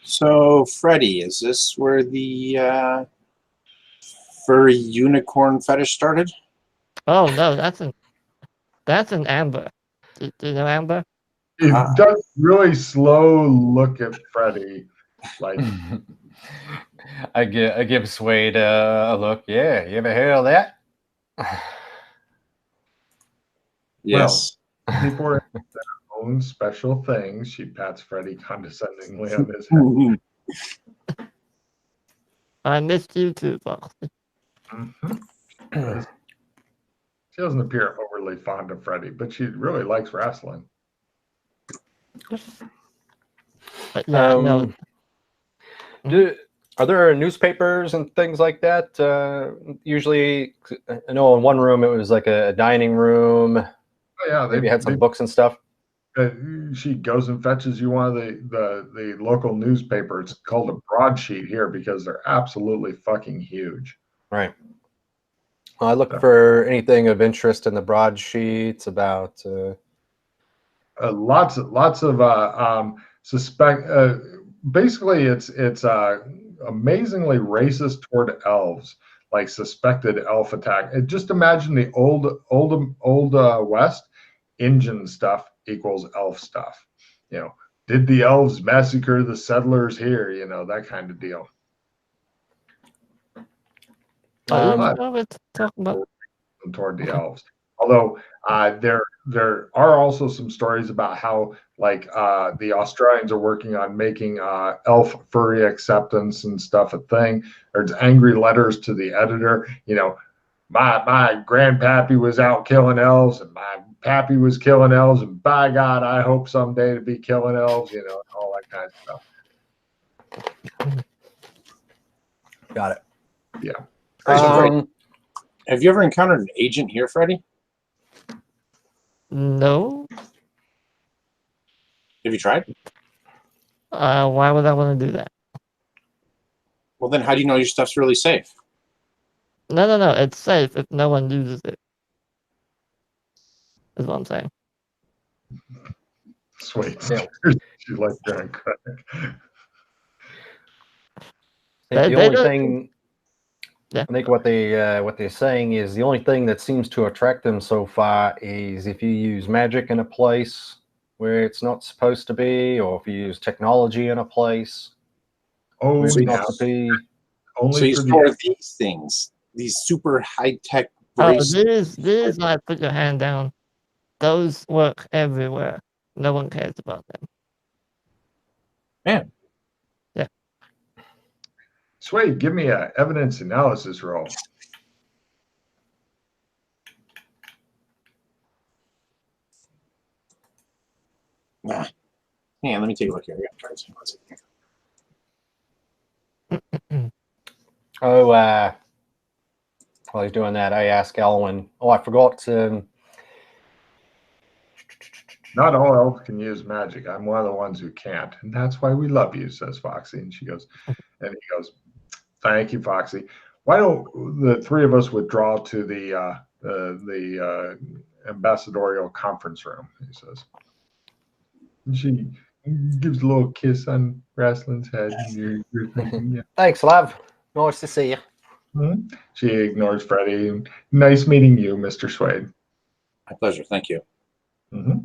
So, Freddy, is this where the furry unicorn fetish started? Oh no, that's an Amber. Do you know Amber? He does really slow look at Freddy, like I give Suede a look. Yeah, you ever heard of that? Yes. people are their own special things. She pats Freddy condescendingly on his head. I missed you too, Foxy. She doesn't appear overly fond of Freddy, but she really likes wrestling. But yeah, no. Are there newspapers and things like that? Usually, I know in one room it was like a dining room. Oh, yeah, maybe had some books and stuff. She goes and fetches you one of the local newspapers. It's called a broadsheet here because they're absolutely fucking huge. Right. Well, I look for anything of interest in the broadsheets about. Lots of suspect. Basically, it's amazingly racist toward elves, like suspected elf attack. Just imagine the old West. Indian stuff equals elf stuff. You know, did the elves massacre the settlers here? You know, that kind of deal. Talking about toward the elves. Although there are also some stories about how like the Australians are working on making elf furry acceptance and stuff a thing. There's angry letters to the editor. You know, my grandpappy was out killing elves, and my pappy was killing elves, and by God, I hope someday to be killing elves. You know, all that kind of stuff. Got it. Yeah. Have you ever encountered an agent here, Freddy? No. Have you tried? Why would I want to do that? Well, then how do you know your stuff's really safe? No. It's safe if no one uses it. Is what I'm saying. Sweet. She likes doing crack. The only thing. Yeah. I think what they're saying is the only thing that seems to attract them so far is if you use magic in a place where it's not supposed to be, or if you use technology in a place. Oh, so yeah. So you store these things, these super high tech. These like put your hand down. Those work everywhere. No one cares about them. Man. Yeah. Sway, give me a evidence analysis roll. Nah. Yeah, let me take a look here. I got to while he's doing that, I ask Elwyn. Oh, I forgot. Not all elves can use magic. I'm one of the ones who can't, and that's why we love you, says Foxy. And she goes, and he goes, "Thank you, Foxy. Why don't the three of us withdraw to the ambassadorial conference room?" He says. And she gives a little kiss on Wrestling's head. And you're thinking, yeah. Thanks, love. Nice to see you. Mm-hmm. She ignores Freddie. Nice meeting you, Mr. Swade. My pleasure. Thank you. Mm-hmm.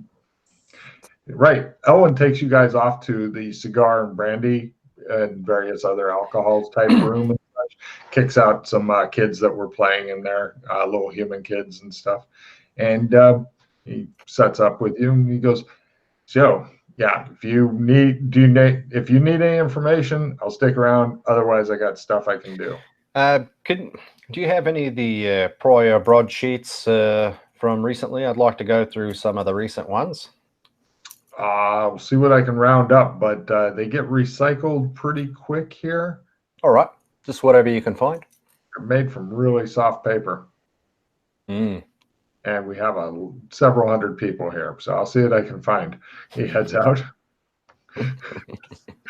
Right. Elwyn takes you guys off to the cigar and brandy and various other alcohols type room and such. Kicks out some kids that were playing in there, little human kids and stuff. And he sets up with you and he goes, "So, yeah, if you need any information, I'll stick around. Otherwise, I got stuff I can do." Do you have any of the prior broadsheets from recently? I'd like to go through some of the recent ones. We'll see what I can round up, but they get recycled pretty quick here. All right, just whatever you can find. They're made from really soft paper. Mm. And we have several hundred people here, so I'll see what I can find. He heads out.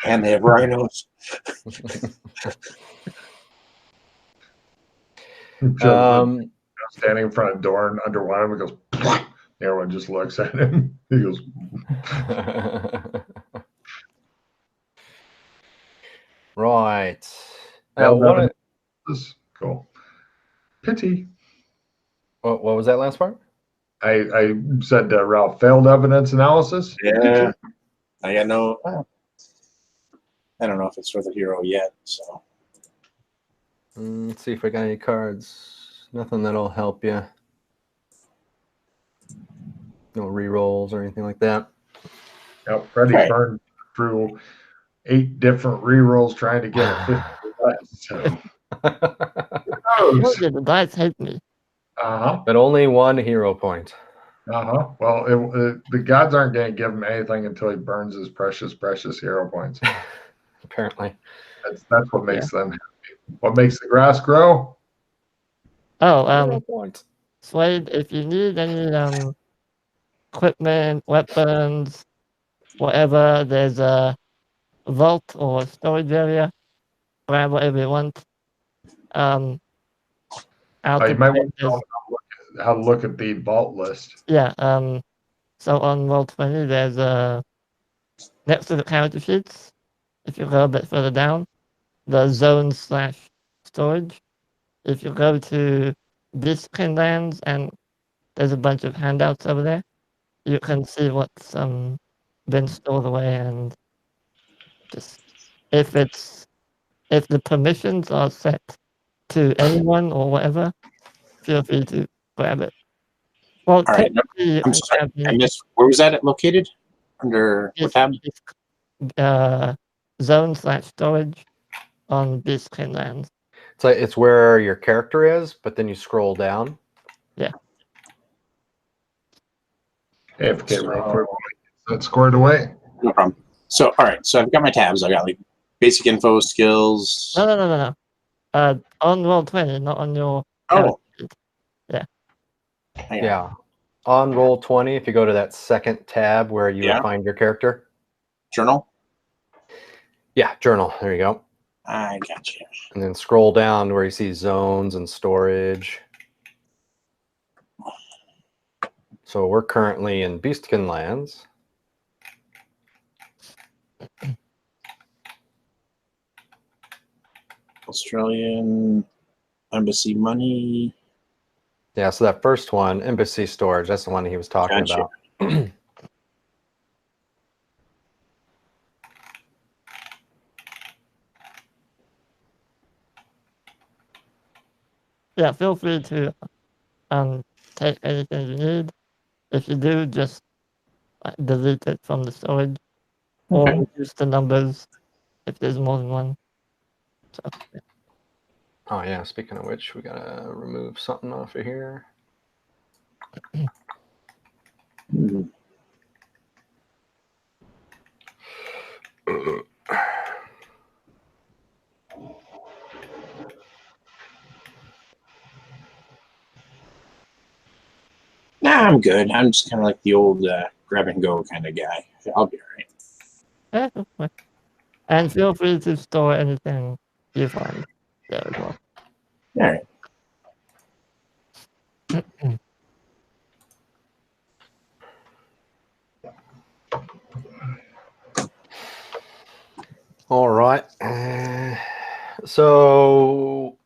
And they have rhinos. Standing in front of the door and under one of them, he goes, everyone just looks at him. He goes, Right. Failed What evidence. Cool. Pity. what was that last part? I said Ralph, failed evidence analysis. Yeah. I got no. I don't know if it's for the hero yet. So Let's see if I got any cards. Nothing that'll help you. No rerolls or anything like that. Yep, Freddie Right. burned through 8 different rerolls trying to get a 50 dice. So. Look, the dice hate me. But only 1 hero point. Well, the gods aren't going to give him anything until he burns his precious, precious hero points. Apparently. That's what makes them happy. What makes the grass grow? Oh, Slade, if you need any equipment, weapons, whatever, there's a vault or storage area. Grab whatever you want. You might want to know how to look at the vault list. Yeah. So on roll 20, there's next to the character sheets. If you go a bit further down, the zone/storage. If you go to Discipline lands, and there's a bunch of handouts over there, you can see what's been stored away, and just if the permissions are set to anyone or whatever, feel free to grab it. Well, all right. technically, I'm sorry. I missed. Where was that located? Under what tab? Zone/storage on Discipline lands. It's where your character is, but then you scroll down. Yeah. AFK real quick. That's scored away. No problem. So, all right. So I've got my tabs. I got like basic info, skills. No. On roll 20, not on your. Oh. Yeah. Yeah. On roll 20, if you go to that second tab where you would find your character. Journal. Yeah, journal. There you go. I got you. And then scroll down where you see zones and storage. So we're currently in Beastkin lands. Australian embassy money. Yeah, so that first one, embassy storage, that's the one he was talking about. Yeah, feel free to take anything you need. If you do, just delete it from the storage, or reduce the numbers if there's more than one. So, yeah. Oh yeah, speaking of which, we gotta remove something off of here. Nah, I'm good. I'm just kind of like the old grab and go kind of guy. I'll be all right. Yeah, and feel free to store anything you find there as well. All right. All right. So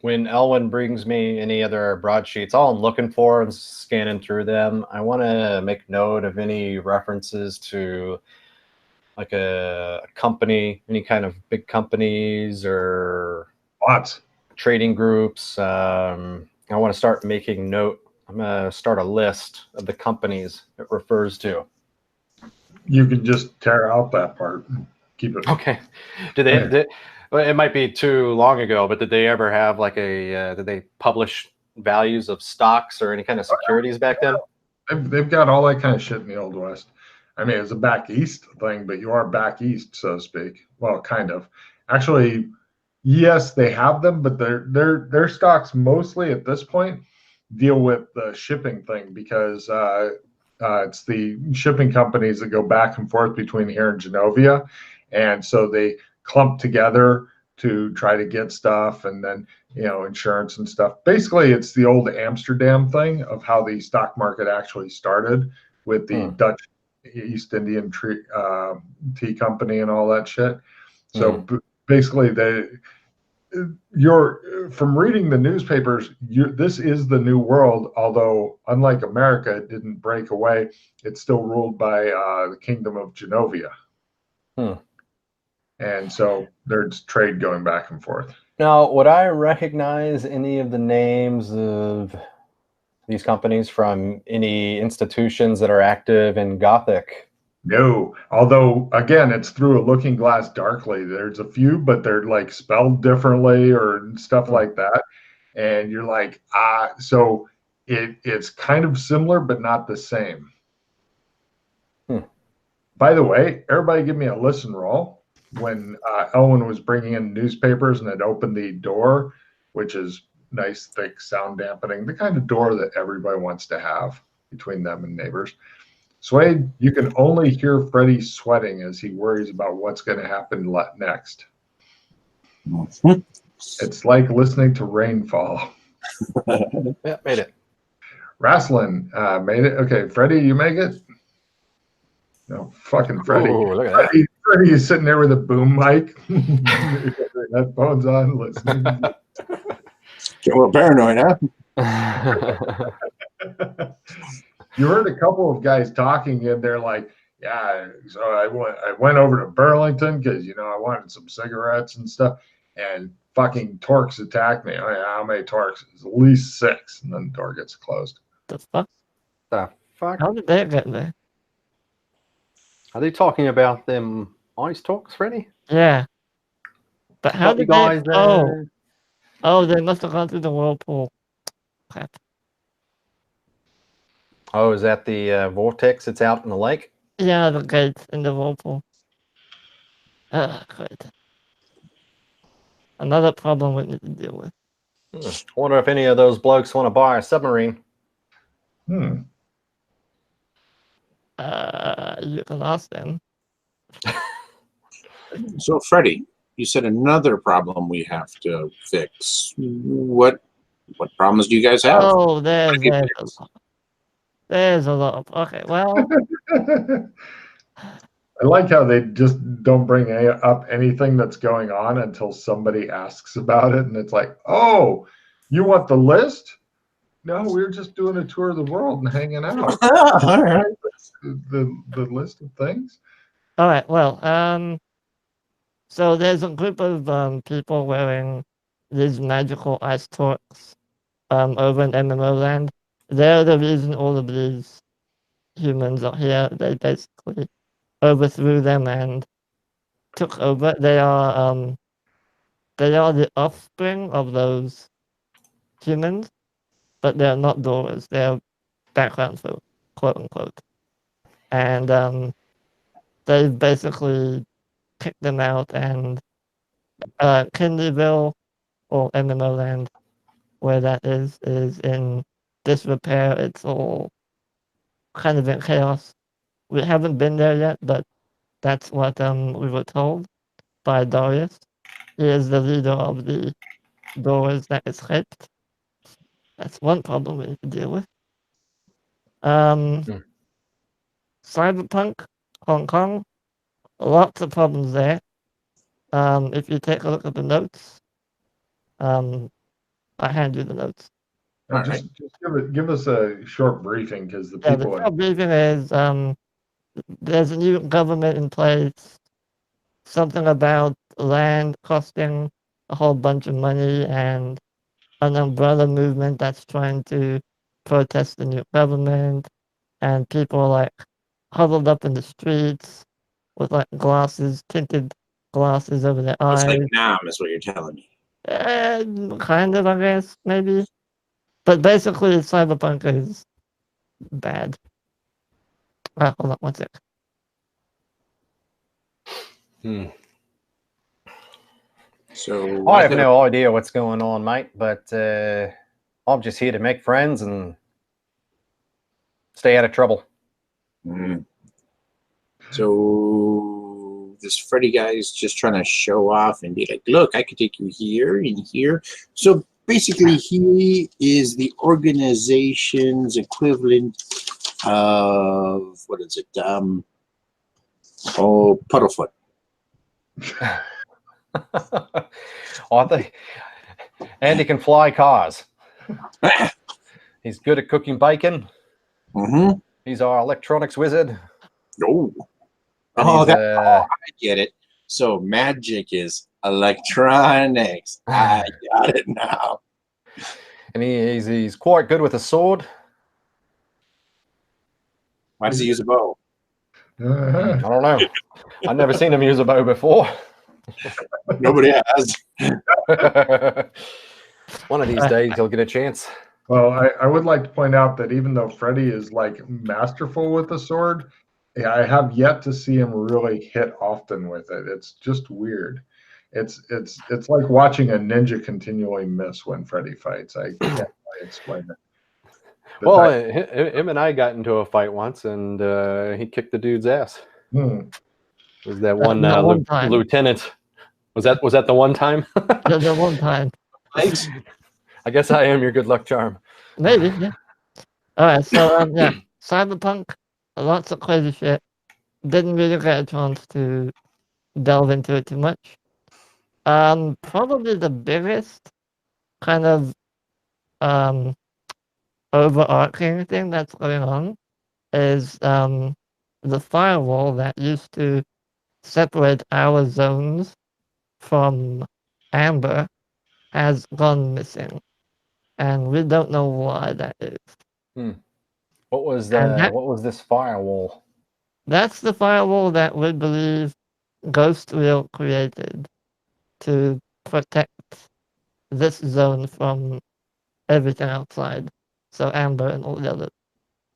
when Elwyn brings me any other broadsheets, all I'm looking for and scanning through them, I want to make note of any references to like a company, any kind of big companies or lots trading groups. I want to start making note. I'm going to start a list of the companies it refers to. You can just tear out that part. Keep it. Okay. Well, it might be too long ago, but did they ever have like did they publish values of stocks or any kind of securities back then? They've got all that kind of shit in the Old West. I mean, it's a back east thing, but you are back east, so to speak. Well, kind of. Actually, yes, they have them, but their stocks mostly at this point deal with the shipping thing because it's the shipping companies that go back and forth between here and Genovia. And so they clump together to try to get stuff and then, insurance and stuff. Basically, it's the old Amsterdam thing of how the stock market actually started with the Dutch East Indian Tea Company and all that shit. So basically you're from reading the newspapers, this is the new world, although unlike America, it didn't break away. It's still ruled by the Kingdom of Genovia. And so there's trade going back and forth. Now, would I recognize any of the names of these companies from any institutions that are active in Gothic? No, although again, it's through a looking glass darkly. There's a few, but they're like spelled differently or stuff like that. And you're like, so it's kind of similar, but not the same. By the way, everybody give me a listen roll. When Elwin was bringing in newspapers and had opened the door, which is nice, thick, sound dampening, the kind of door that everybody wants to have between them and neighbors. Swade, you can only hear Freddie sweating as he worries about what's going to happen next. It's like listening to rainfall. Yeah, made it. Wrestling made it. Okay, Freddie, you make it? No, fucking Freddie. Ooh, look at that. Freddie is sitting there with a boom mic, headphones on, listening. Get a little paranoid, huh? You heard a couple of guys talking, and they're like, "Yeah, so I went over to Burlington because I wanted some cigarettes and stuff, and fucking Torques attacked me. Oh, yeah, how many Torques? It's at least 6, and then the door gets closed. The fuck? The fuck? How did they get there? Are they talking about them ice talks, Freddy? Yeah. But how Got you did guys they? there? Oh, they must have gone through the whirlpool. Crap. Oh, is that the vortex that's out in the lake? Yeah, the gate in the whirlpool. Great. Another problem we need to deal with. I wonder if any of those blokes want to buy a submarine. Hmm. You can ask them. So, Freddie, you said another problem we have to fix. What problems do you guys have? Oh, there's a lot of. Okay, well. I like how they just don't bring up anything that's going on until somebody asks about it, and it's like, oh, you want the list? No, we're just doing a tour of the world and hanging out. All right. The list of things. All right. Well, so there's a group of people wearing these magical ice torques over in MMO land. They're the reason all of these humans are here. They basically overthrew them and took over. They are the offspring of those humans, but they're not doors. They're background folk, quote unquote. And they've basically kicked them out, and Kinleyville, or MMO land, where that is in disrepair. It's all kind of in chaos. We haven't been there yet, but that's what we were told by Darius. He is the leader of the doors that escaped. That's one problem we need to deal with. Cyberpunk, Hong Kong, lots of problems there. If you take a look at the notes, I hand you the notes. Just give us a short briefing because the people. The short briefing is there's a new government in place. Something about land costing a whole bunch of money, and an umbrella movement that's trying to protest the new government, and people are like huddled up in the streets with like tinted glasses over their eyes. It's like Nam is what you're telling me. Kind of, I guess, maybe. But basically, Cyberpunk is bad. Hold on one sec. So I have no idea what's going on, mate, but I'm just here to make friends and stay out of trouble. So this Freddy guy is just trying to show off and be like, look, I could take you here and here. So basically, he is the organization's equivalent of, what is it? Puddlefoot. I think Andy can fly cars. He's good at cooking bacon. Mm-hmm. He's our electronics wizard. Oh, I get it. So magic is electronics. I got it now. And he's quite good with a sword. Why does he use a bow? I don't know. I've never seen him use a bow before. Nobody has. One of these days he'll get a chance. Well, I would like to point out that even though Freddy is like masterful with the sword, I have yet to see him really hit often with it. It's just weird. It's like watching a ninja continually miss when Freddy fights. I can't really explain it. But Well, him and I got into a fight once, and he kicked the dude's ass. Hmm. Was that one, one time. lieutenant? Was that the one time? The one time. Thanks. I guess I am your good luck charm. Maybe, yeah. All right, so yeah, Cyberpunk, lots of crazy shit. Didn't really get a chance to delve into it too much. Probably the biggest kind of overarching thing that's going on is the firewall that used to separate our zones from Amber has gone missing, and we don't know why that is. What was what was this firewall? That's the firewall that we believe Ghost Wheel created to protect this zone from everything outside. So Amber and all the other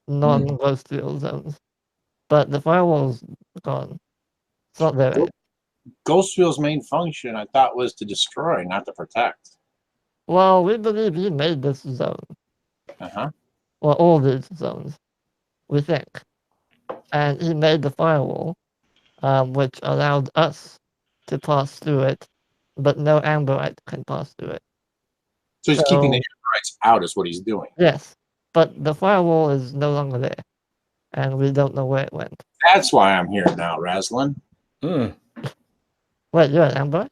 non-Ghost Wheel zones. But the firewall's gone. It's not there yet. Ghost Wheel's main function, I thought, was to destroy, not to protect. Well, we believe he made this zone. Uh-huh. Well, all these zones, we think. And he made the firewall, which allowed us to pass through it, but no Amberite can pass through it. So he's keeping the Amberites out is what he's doing. Yes, but the firewall is no longer there, and we don't know where it went. That's why I'm here now, Raslin. Wait, you're an Amberite?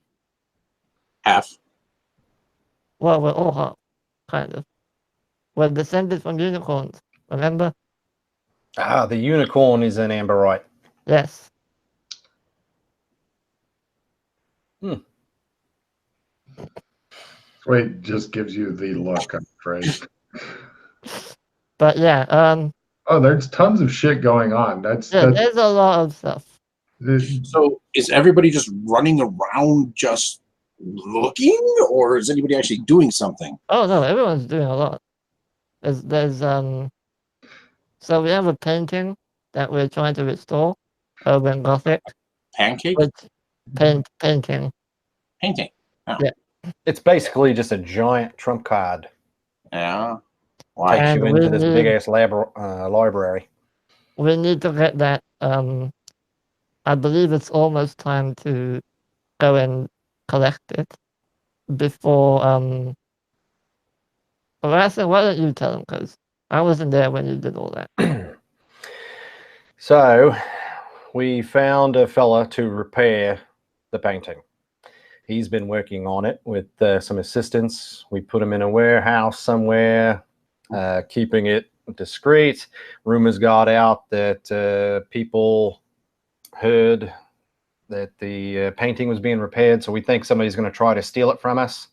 Half. Well, we're all half, kind of. We're descended from unicorns, remember? Ah, the unicorn is an Amberite. Yes. Wait, just gives you the look, I'm afraid. But yeah, oh, there's tons of shit going on. That's there's a lot of stuff. So is everybody just running around just looking, or is anybody actually doing something? Oh no, everyone's doing a lot. There's so we have a painting that we're trying to restore over in Gothic. Pancake? Which painting. Painting. Oh. Yeah. It's basically just a giant trump card. Yeah. Why? Takes you into this big ass library. We need to get that. I believe it's almost time to go and collect it before. Well, why don't you tell them? Because I wasn't there when you did all that. So, we found a fella to repair the painting. He's been working on it with some assistants. We put him in a warehouse somewhere, keeping it discreet. Rumors got out that people heard that the painting was being repaired, so we think somebody's going to try to steal it from us.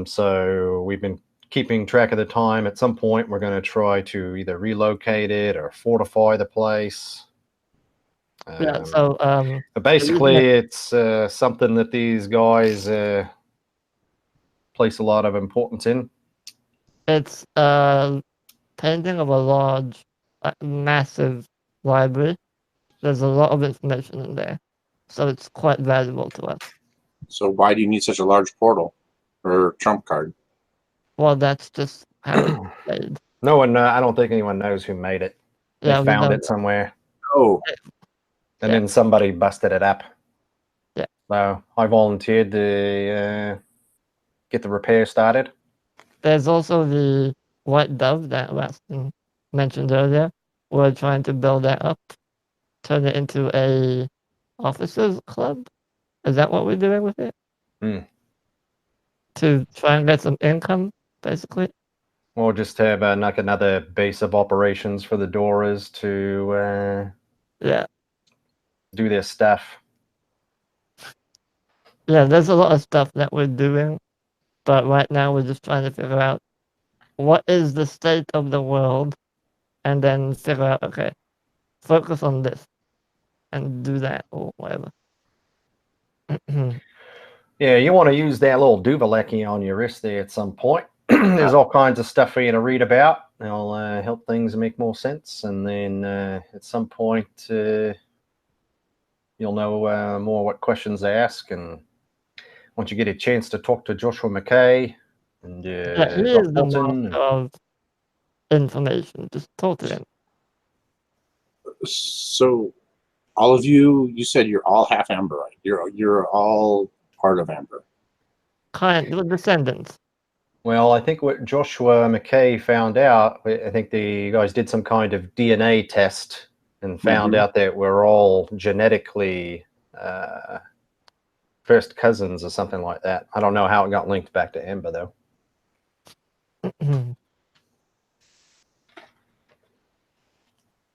So we've been keeping track of the time. At some point, we're going to try to either relocate it or fortify the place. But basically, it's something that these guys place a lot of importance in. It's a painting of a large, massive library. There's a lot of information in there, so it's quite valuable to us. So why do you need such a large portal or trump card? Well, that's just how it's made. No one, I don't think anyone knows who made it. They found it somewhere. Oh. And then somebody busted it up. Yeah. So I volunteered to get the repair started. There's also the White Dove that Rastin mentioned earlier. We're trying to build that up, turn it into a officers club. Is that what we're doing with it? To try and get some income, basically? Or just have like another base of operations for the Doras to do their stuff. Yeah, there's a lot of stuff that we're doing, but right now we're just trying to figure out what is the state of the world, and then figure out, okay, focus on this, and do that, or whatever. Yeah, you want to use that little Duvaleki on your wrist there at some point. There's all kinds of stuff for you to read about. It'll help things make more sense. And then at some point, you'll know more what questions to ask. And once you get a chance to talk to Joshua McKay and he is the Bolton, master of information. Just talk to him. So, all of you said you're all half Amber, right? You're all part of Amber. The descendants. well, I think what Joshua McKay found out, I think the guys did some kind of DNA test and found out that we're all genetically first cousins or something like that. I don't know how it got linked back to Amber, though.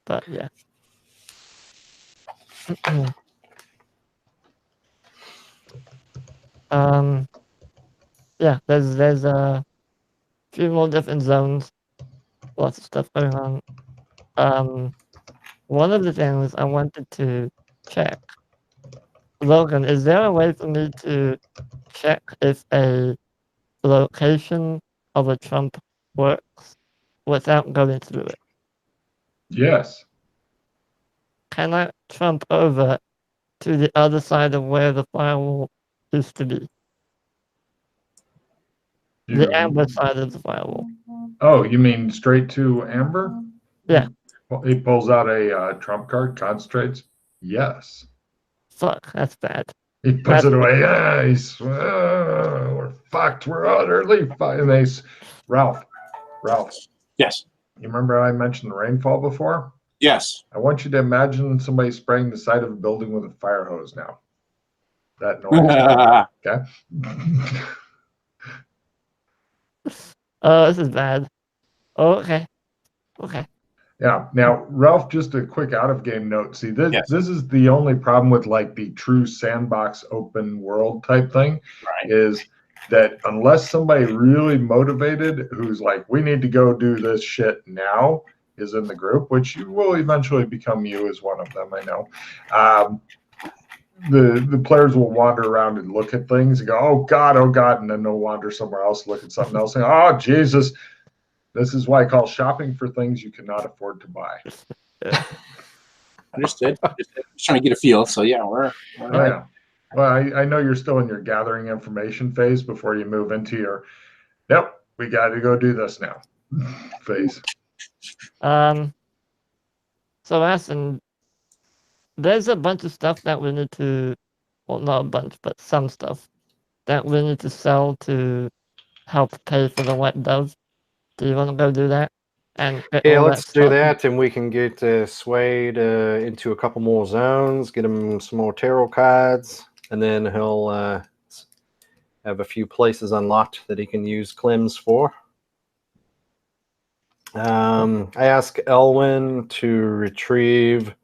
But yeah. Yeah, there's a few more different zones, lots of stuff going on. One of the things I wanted to check, Logan, is there a way for me to check if a location of a trump works without going through it? Yes. Can I trump over to the other side of where the firewall used to be? The Amber side of the firewall. Oh, you mean straight to Amber? Yeah. Well, he pulls out a trump card, concentrates. Yes. Fuck, that's bad. He puts it away. Yeah, we're fucked. We're utterly fucked. And Ralph. Yes. You remember I mentioned the rainfall before? Yes. I want you to imagine somebody spraying the side of a building with a fire hose now. That noise. Okay. Oh, this is bad. Oh, okay. Yeah. Now, Ralph, just a quick out of game note. See, this is the only problem with like the true sandbox open world type thing, is that unless somebody really motivated who's like, we need to go do this shit now, is in the group, which you will eventually become you as one of them, I know. The players will wander around and look at things and go, oh God, and then they'll wander somewhere else, look at something else, and oh Jesus. This is why I call shopping for things you cannot afford to buy. Understood. Just trying to get a feel. So yeah, we're right. Yeah. Well, I know you're still in your gathering information phase before you move into your, yep, we got to go do this now phase. So Aston, there's a bunch of stuff that we need to, well, not a bunch, but some stuff that we need to sell to help pay for the wet dove. Do you want to go do that? And yeah, let's do that, and we can get Swade into a couple more zones, get him some more tarot cards, and then he'll have a few places unlocked that he can use Clems for. I asked Elwyn to retrieve.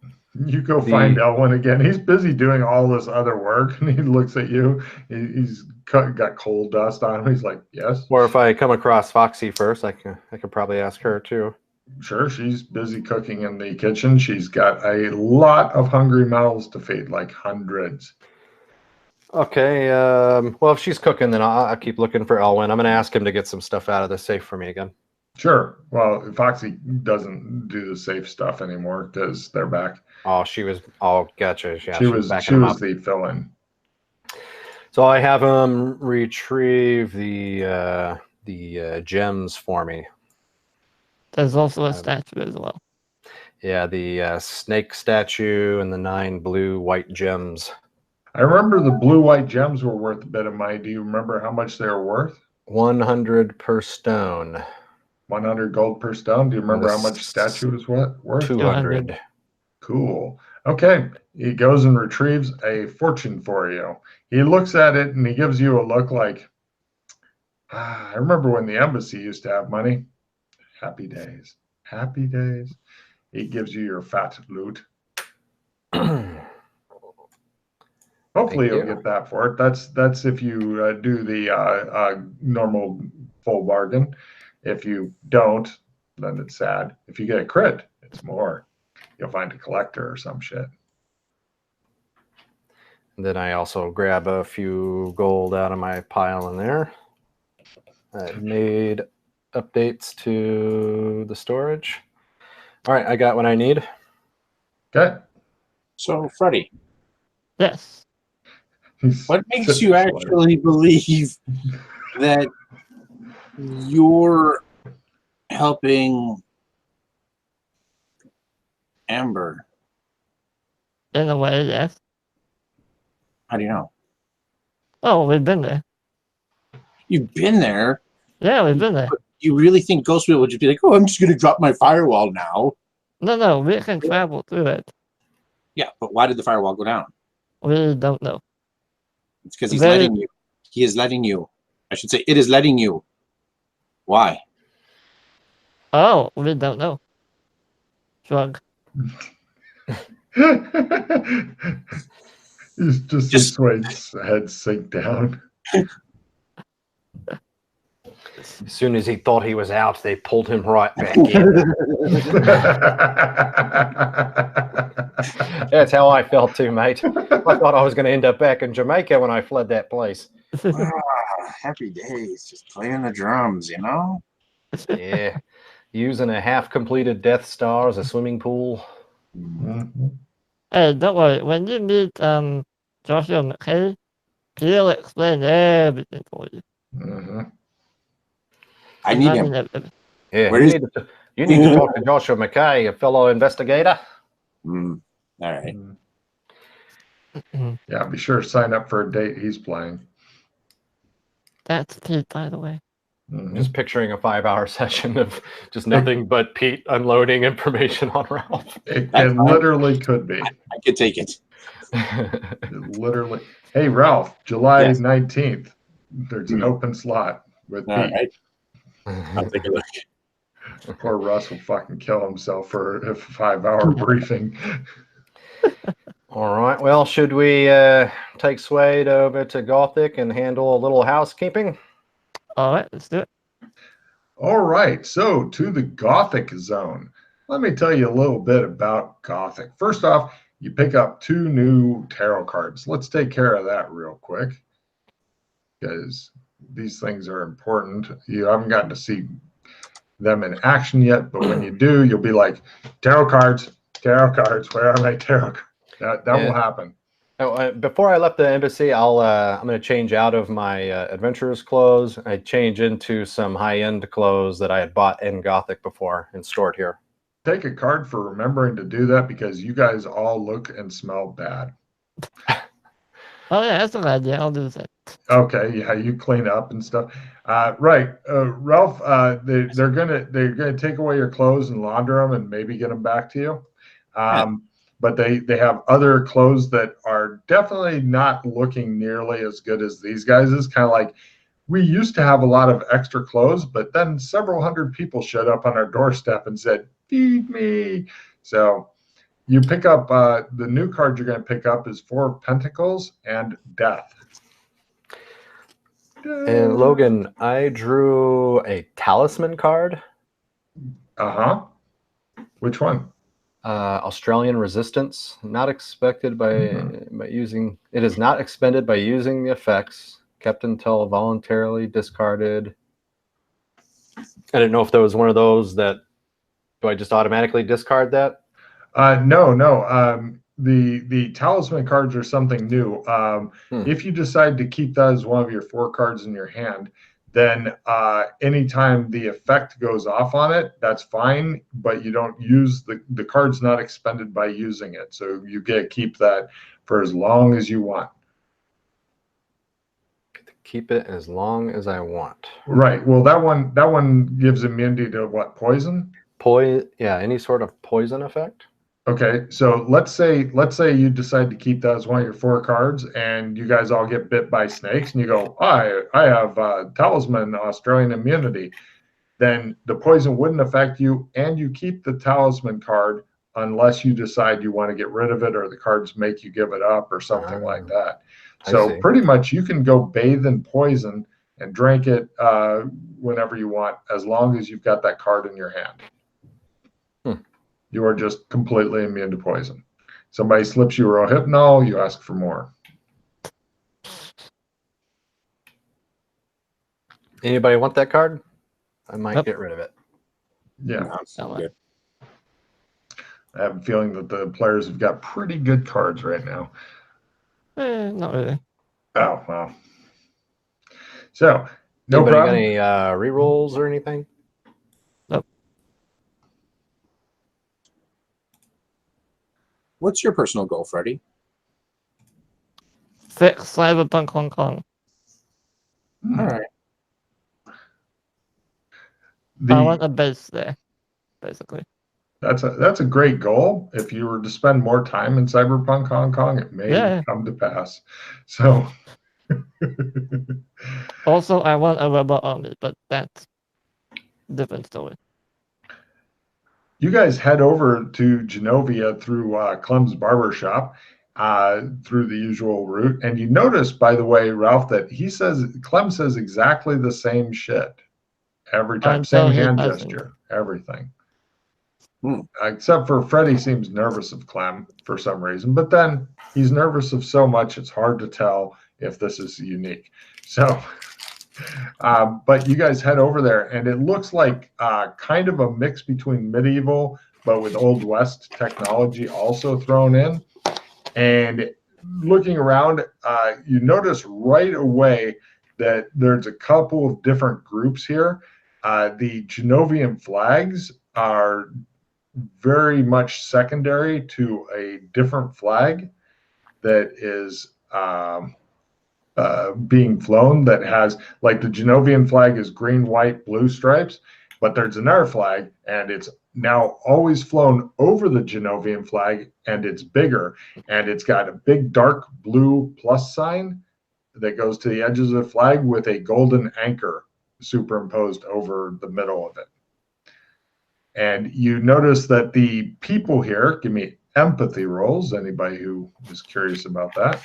You go find Elwyn again. He's busy doing all this other work, and he looks at you. He's got coal dust on him. He's like, yes. Or if I come across Foxy first, I could probably ask her too. Sure, she's busy cooking in the kitchen. She's got a lot of hungry mouths to feed, like hundreds. Okay. Well, if she's cooking, then I'll keep looking for Elwyn. I'm going to ask him to get some stuff out of the safe for me again. Sure. Well, Foxy doesn't do the safe stuff anymore because they're back. Oh, she was. Oh, gotcha. Yeah, she was the fill-in. So I have him retrieve the gems for me. There's also a statue as well. Yeah, the snake statue and the 9 blue-white gems. I remember the blue-white gems were worth a bit of money. Do you remember how much they were worth? 100 per stone. 100 gold per stone. Do you remember how much statue was worth? 200. Cool. Okay, he goes and retrieves a fortune for you. He looks at it and he gives you a look like, I remember when the embassy used to have money. Happy days. Happy days. He gives you your fat loot. Hopefully you'll get that for it. That's if you do the normal full bargain. If you don't, then it's sad. If you get a crit, it's more. You'll find a collector or some shit. And then I also grab a few gold out of my pile in there. I made updates to the storage. All right, I got what I need. Okay. So, Freddie. Yes. What makes you actually believe that you're helping Amber? In a way, yes. How do you know? Oh, we've been there. You've been there. Yeah, we've been there. You really think Ghostwheel would just be like, oh, I'm just going to drop my firewall now? No, we can travel through it. Yeah, but why did the firewall go down? We don't know. It's because he's letting you. He is letting you. I should say, it is letting you. Why? Oh, we don't know. Shrug. He's just Swade's head sink down. As soon as he thought he was out, they pulled him right back in. That's how I felt too, mate. I thought I was going to end up back in Jamaica when I fled that place. Happy days, just playing the drums, you know? Yeah, using a half-completed Death Star as a swimming pool. Mm-hmm. Hey, don't worry. When you meet Joshua McKay, he'll explain everything for you. Mm-hmm. I need him. Yeah, you need to talk to Joshua McKay, a fellow investigator. All right. Yeah, be sure to sign up for a date he's playing. That's Pete, by the way. Mm-hmm. Just picturing a 5-hour session of just nothing but Pete unloading information on Ralph. It literally could be. I could take it. Literally. Hey, Ralph, July 19th. There's an open slot with All Pete. right. I'll take a look. Poor Russ will fucking kill himself for a 5-hour briefing. All right. Well, should we take Swade over to Gothic and handle a little housekeeping? All right, let's do it. All right. So to the Gothic zone. Let me tell you a little bit about Gothic. First off, you pick up 2 new tarot cards. Let's take care of that real quick, because these things are important. You haven't gotten to see them in action yet, but when you do, you'll be like, tarot cards, where are my tarot cards? That will happen. Oh, before I left the embassy, I'm going to change out of my adventurer's clothes. I change into some high-end clothes that I had bought in Gothic before and stored here. Take a card for remembering to do that, because you guys all look and smell bad. Oh yeah, that's a good idea. I'll do that. Okay, yeah, you clean up and stuff. Right, Ralph. They're gonna take away your clothes and launder them and maybe get them back to you. But they have other clothes that are definitely not looking nearly as good as these guys. It's kind of like, we used to have a lot of extra clothes, but then several hundred people showed up on our doorstep and said, "Feed me." So you pick up the new card you're going to pick up is 4 of Pentacles and Death. And Logan, I drew a talisman card. Which one? Australian Resistance. Not expected by using. It is not expended by using the effects. Kept until voluntarily discarded. I didn't know if there was one of those that. Do I just automatically discard that? No. The talisman cards are something new. If you decide to keep that as one of your 4 cards in your hand, then anytime the effect goes off on it, that's fine, but you don't use the card's not expended by using it. So you get to keep that for as long as you want. Keep it as long as I want. Right. Well, that one gives immunity to what? Poison? Yeah, any sort of poison effect. Okay, so let's say you decide to keep that as one of your 4 cards, and you guys all get bit by snakes, and you go, I have talisman Australian immunity. Then the poison wouldn't affect you, and you keep the talisman card unless you decide you want to get rid of it, or the cards make you give it up, or something like that. So pretty much you can go bathe in poison and drink it whenever you want, as long as you've got that card in your hand. You are just completely immune to poison. Somebody slips you rohypnol, you ask for more. Anybody want that card? I might get rid of it. Yeah. No, it's not good. I have a feeling that the players have got pretty good cards right now. Not really. Oh, well. So, no Anybody problem. got any rerolls or anything? Nope. What's your personal goal, Freddie? Fix Cyberpunk Hong Kong. All right. I want a base there, basically. That's a great goal. If you were to spend more time in Cyberpunk Hong Kong, it may come to pass. So also, I want a robot army, but that's a different story. You guys head over to Genovia through Clem's barbershop, through the usual route, and you notice, by the way, Ralph, that Clem says exactly the same shit every time, same hand gesture, everything. Except for Freddie seems nervous of Clem for some reason, but then he's nervous of so much it's hard to tell if this is unique. So, but you guys head over there, and it looks like kind of a mix between medieval, but with Old West technology also thrown in. And looking around, you notice right away that there's a couple of different groups here. The Genovian flags are very much secondary to a different flag that is being flown, that has, like, the Genovian flag is green, white, blue stripes, but there's another flag, and it's now always flown over the Genovian flag, and it's bigger, and it's got a big dark blue plus sign that goes to the edges of the flag with a golden anchor superimposed over the middle of it. And you notice that the people here, give me empathy rolls, anybody who is curious about that.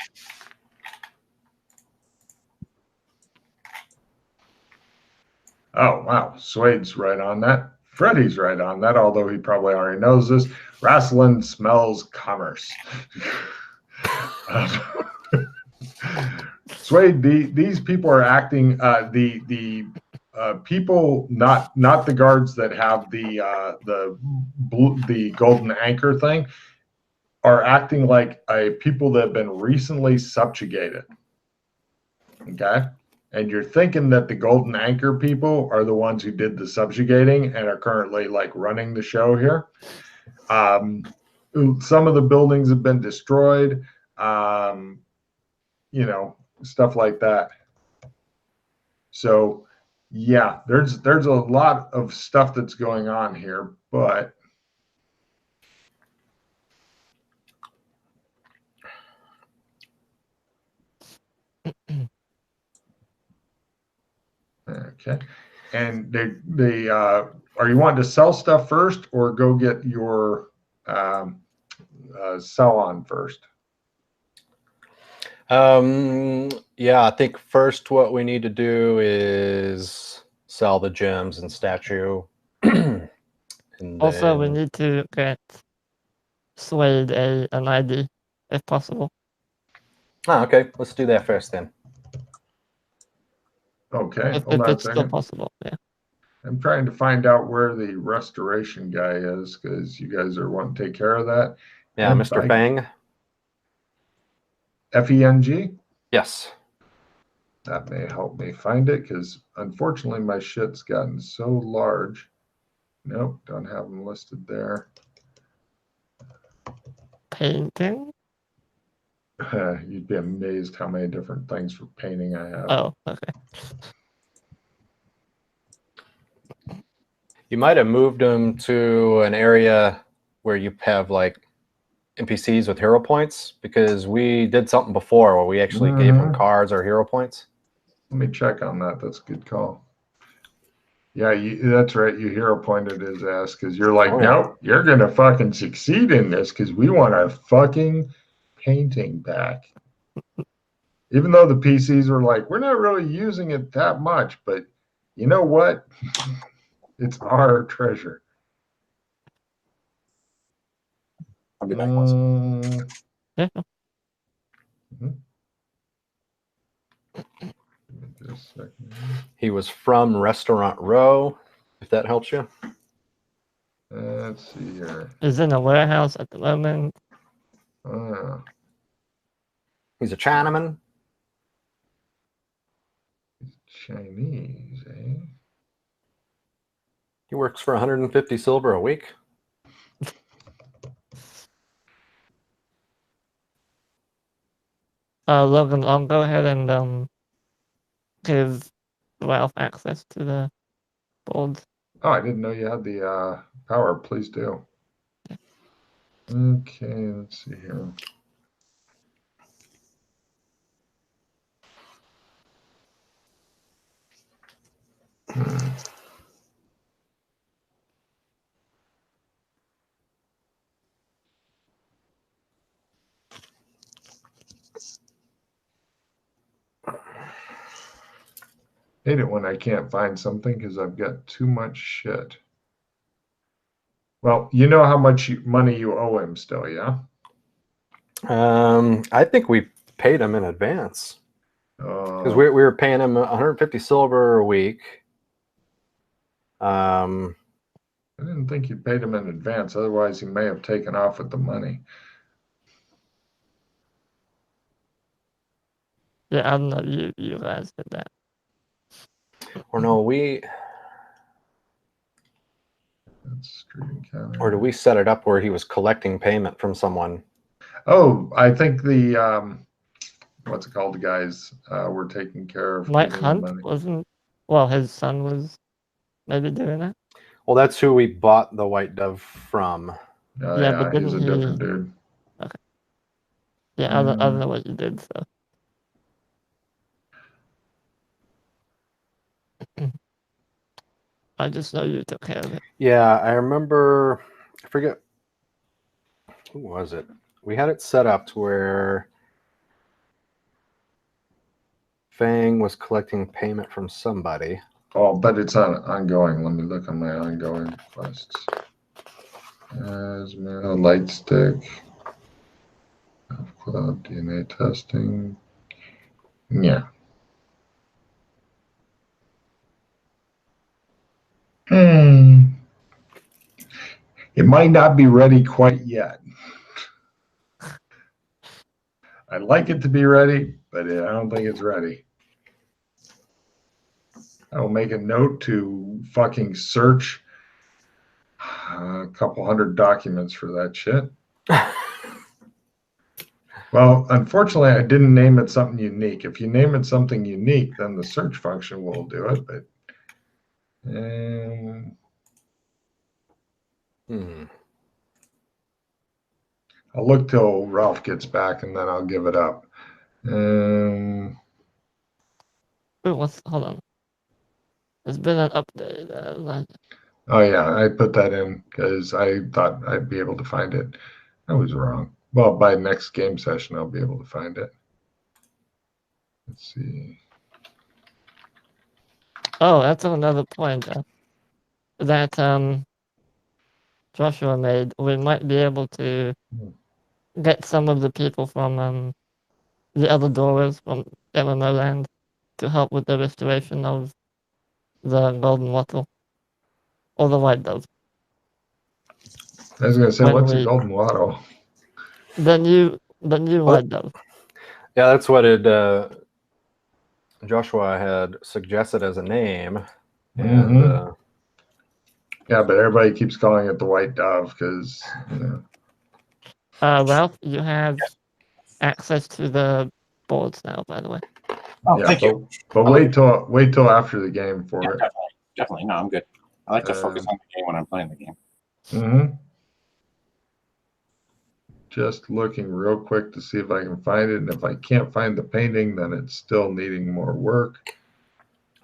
Oh, wow. Suede's right on that. Freddie's right on that, although he probably already knows this. Rasslin smells commerce. Suede, these people are acting, the people, not the guards that have the golden anchor thing, are acting like people that have been recently subjugated. Okay? And you're thinking that the golden anchor people are the ones who did the subjugating and are currently, like, running the show here. Some of the buildings have been destroyed, you know, stuff like that. So, yeah, there's a lot of stuff that's going on here, but okay. And they are you wanting to sell stuff first, or go get your sell on first? Yeah, I think first what we need to do is sell the gems and statue. And also, we then... need to get Suede an ID, if possible. Oh, okay. Let's do that first then. Okay. If it's still possible, yeah. I'm trying to find out where the restoration guy is, because you guys are wanting to take care of that. Yeah, Mr. Fang. Feng? Yes. That may help me find it, because unfortunately my shit's gotten so large. Nope, don't have them listed there. Painting? You'd be amazed how many different things for painting I have. Oh, okay. You might have moved them to an area where you have, like, NPCs with hero points, because we did something before where we actually gave them cards or hero points. Let me check on that. That's a good call. Yeah, that's right. You hero pointed his ass because you're like, nope, you're going to fucking succeed in this because we want our fucking painting back. Even though the PCs were like, we're not really using it that much, but you know what? It's our treasure. I'll be back once. Yeah. Just a second. He was from Restaurant Row, if that helps you. Let's see here. He's in a warehouse at the moment. He's a Chinaman. He's Chinese, eh? He works for 150 silver a week. Logan, I'll go ahead and give Ralph access to the boards. Oh, I didn't know you had the power. Please do. Okay, let's see here. Hate it when I can't find something because I've got too much shit. Well, you know how much money you owe him still, yeah? I think we paid him in advance. Because we were paying him 150 silver a week. I didn't think you paid him in advance. Otherwise, he may have taken off with the money. Yeah, I don't know. You guys did that. Or no, we... Or do we set it up where he was collecting payment from someone? Oh, I think the... what's it called? The guys were taking care of Mike Hunt wasn't... Well, his son was maybe doing that. Well, that's who we bought the white dove from. Yeah, but he's a different dude. Okay. Yeah, I don't know what you did, so... I just know you took care of it. Yeah, I remember... I forget... Who was it? We had it set up to where Fang was collecting payment from somebody. Oh, but it's ongoing. Let me look on my ongoing quests. Asthma, light stick, cloud DNA testing. Yeah. It might not be ready quite yet. I'd like it to be ready, but I don't think it's ready. I will make a note to fucking search a couple hundred documents for that shit. Well, unfortunately, I didn't name it something unique. If you name it something unique, then the search function will do it. But I'll look till Ralph gets back, and then I'll give it up. Hold on. There's been an update. Oh yeah, I put that in because I thought I'd be able to find it. I was wrong. Well, by next game session, I'll be able to find it. Let's see. Oh, that's another point that Joshua made. We might be able to get some of the people from the other doors from MMO Land to help with the restoration of the golden wattle or the white dove. I was going to say, what's a golden wattle? The new white dove. Yeah, that's what Joshua had suggested as a name. And, yeah, but everybody keeps calling it the white dove because, Ralph, you have access to the boards now, by the way. Oh, yeah, thank you. But wait till after the game for it. Definitely. No, I'm good. I like to focus on the game when I'm playing the game. just looking real quick to see if I can find it. And if I can't find the painting, then it's still needing more work.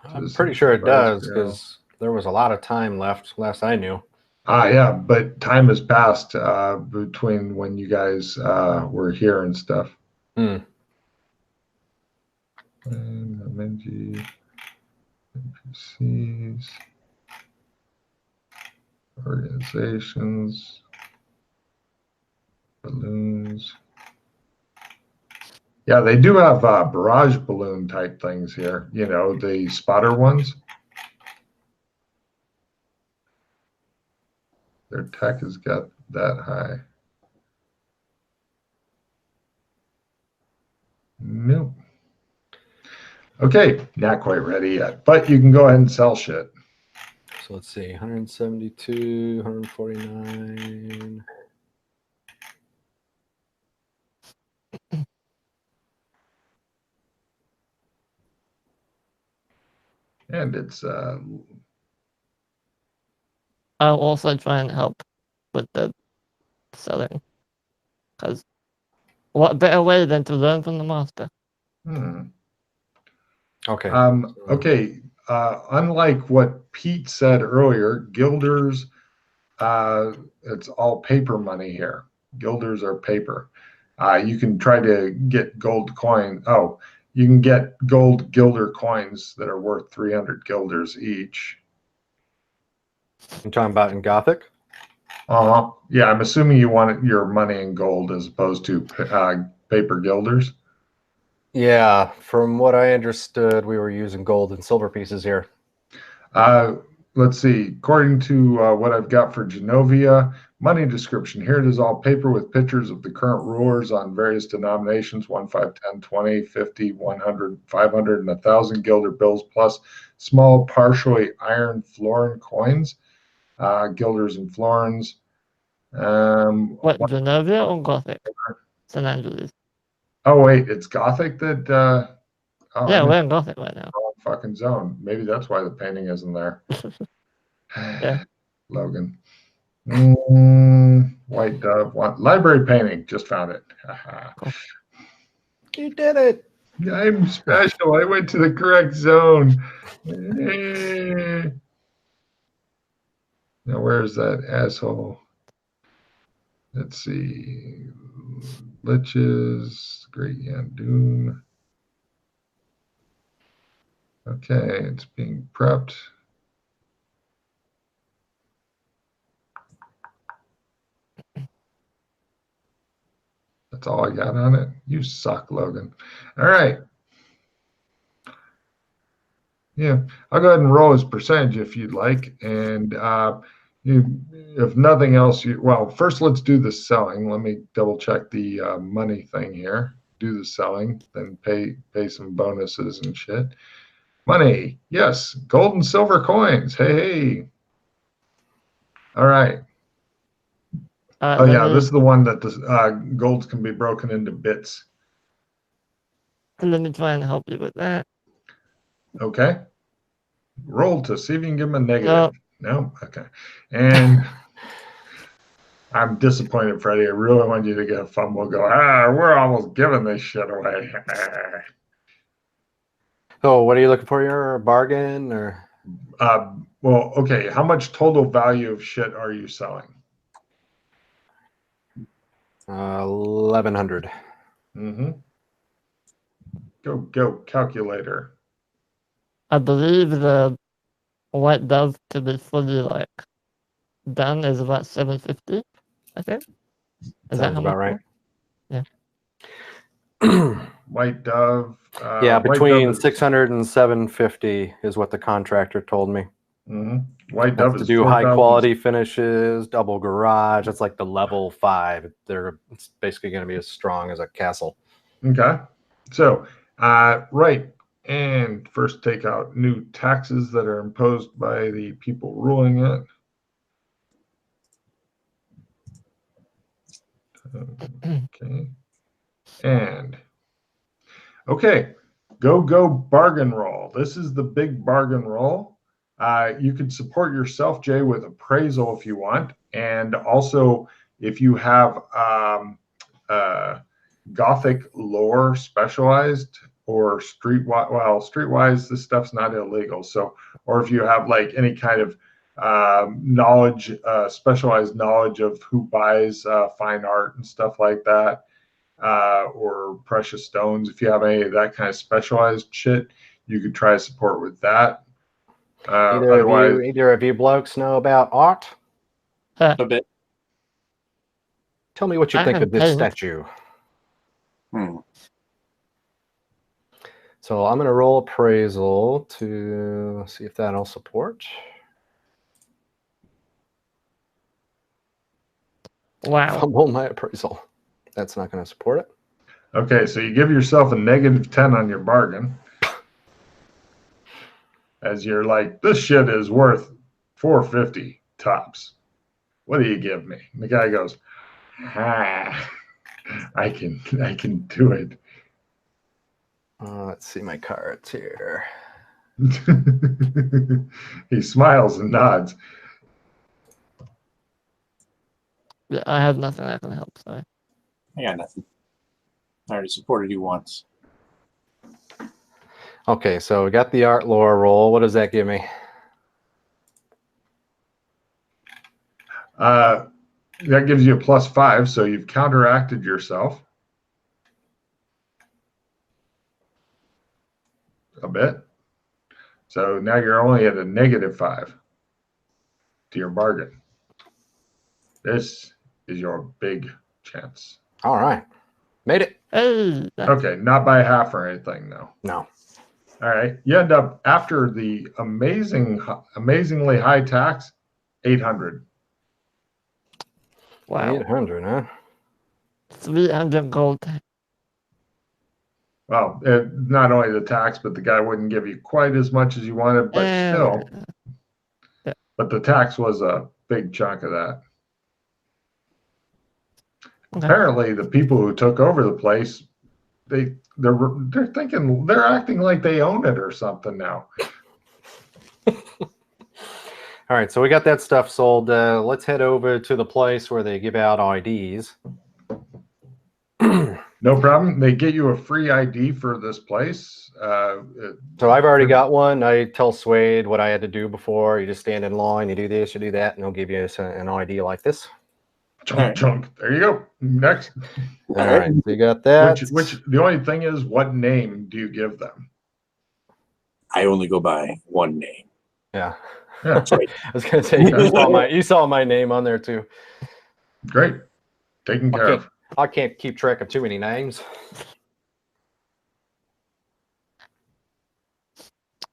I'm pretty sure it does, because there was a lot of time left, last I knew. Yeah, but time has passed between when you guys were here and stuff. Hmm. And NPCs, organizations, balloons. Yeah, they do have barrage balloon type things here. You know, the spotter ones. Their tech has got that high. Nope. Okay, not quite ready yet, but you can go ahead and sell shit. So let's see, 172, 149. And it's I'll also try and help with the selling, because what better way than to learn from the master? Okay. Okay. Unlike what Pete said earlier, guilders, it's all paper money here. Guilders are paper. You can try to get gold coin. Oh, you can get gold guilder coins that are worth 300 guilders each. You're talking about in Gothic? Yeah, I'm assuming you want your money in gold as opposed to paper guilders. Yeah, from what I understood, we were using gold and silver pieces here. Let's see. According to what I've got for Genovia, money description. Here it is all paper with pictures of the current rulers on various denominations, 1, 5, 10, 20, 50, 100, 500, and 1,000 guilder bills, plus small partially iron florin coins, guilders and florins. What, Genovia or Gothic? St. Andrews. Oh, wait, it's Gothic that... yeah, we're in Gothic right now. Wrong fucking zone. Maybe that's why the painting isn't there. Yeah. Logan. White Dove. Library painting. Just found it. Cool. You did it. I'm special. I went to the correct zone. Now, where's that asshole? Let's see. Liches. Great Yandoon. Okay, it's being prepped. That's all I got on it. You suck, Logan. All right. Yeah, I'll go ahead and roll his percentage if you'd like. And if nothing else, well, first let's do the selling. Let me double check the money thing here. Do the selling, then pay some bonuses and shit. Money, yes, gold and silver coins. Hey. All right. Oh yeah, this is the one that the golds can be broken into bits. Let me try and help you with that. Okay. Roll to see if you can give him a negative. No? Okay. And I'm disappointed, Freddie. I really want you to get a fumble. Go, we're almost giving this shit away. So what are you looking for here? A bargain or? Well, okay. How much total value of shit are you selling? 1,100. Mm-hmm. Go, calculator. I believe the White Dove to be fully done is about 750, I think. Sounds about right. Yeah. White Dove. Yeah, between 600 and 750 is what the contractor told me. Mm-hmm. White Dove to is do high quality finishes, double garage. It's like the level 5. It's basically going to be as strong as a castle. Okay. So, right. And first take out new taxes that are imposed by the people ruling it. Okay. And okay, go bargain roll. This is the big bargain roll. You could support yourself, Jay, with appraisal if you want. And also, if you have Gothic lore specialized or streetwise, this stuff's not illegal. So, or if you have like any kind of knowledge, specialized knowledge of who buys fine art and stuff like that, or precious stones, if you have any of that kind of specialized shit, you could try support with that. Either of you blokes know about art? A bit. Tell me what you think of this statue. So I'm going to roll appraisal to see if that'll support. Wow. Fumble my appraisal. That's not going to support it. Okay, so you give yourself a -10 on your bargain. As you're like, this shit is worth $450 tops. What do you give me? And the guy goes, I can do it. Let's see my cards here. He smiles and nods. Yeah, I have nothing that can help. Sorry. I got nothing. I already supported you once. Okay, so we got the art lore roll. What does that give me? That gives you a +5, so you've counteracted yourself a bit. So now you're only at a -5 to your bargain. This is your big chance. All right. Made it. Hey. Okay, not by half or anything, though. No. All right. You end up, after the amazingly high tax, 800. Wow. 800, huh? 300 gold. Well, not only the tax, but the guy wouldn't give you quite as much as you wanted, but still. Yeah. But the tax was a big chunk of that. Okay. Apparently, the people who took over the place, they're thinking, they're acting like they own it or something now. All right, so we got that stuff sold. Let's head over to the place where they give out IDs. No problem. They get you a free ID for this place. So I've already got one. I tell Suede what I had to do before. You just stand in line, you do this, you do that, and they'll give you an ID like this. Chunk, chunk. There you go. Next. All right, so you got that. Which the only thing is, what name do you give them? I only go by one name. Yeah. Yeah. Right. I was going to say, you saw my name on there too. Great. Taken care of. I can't keep track of too many names.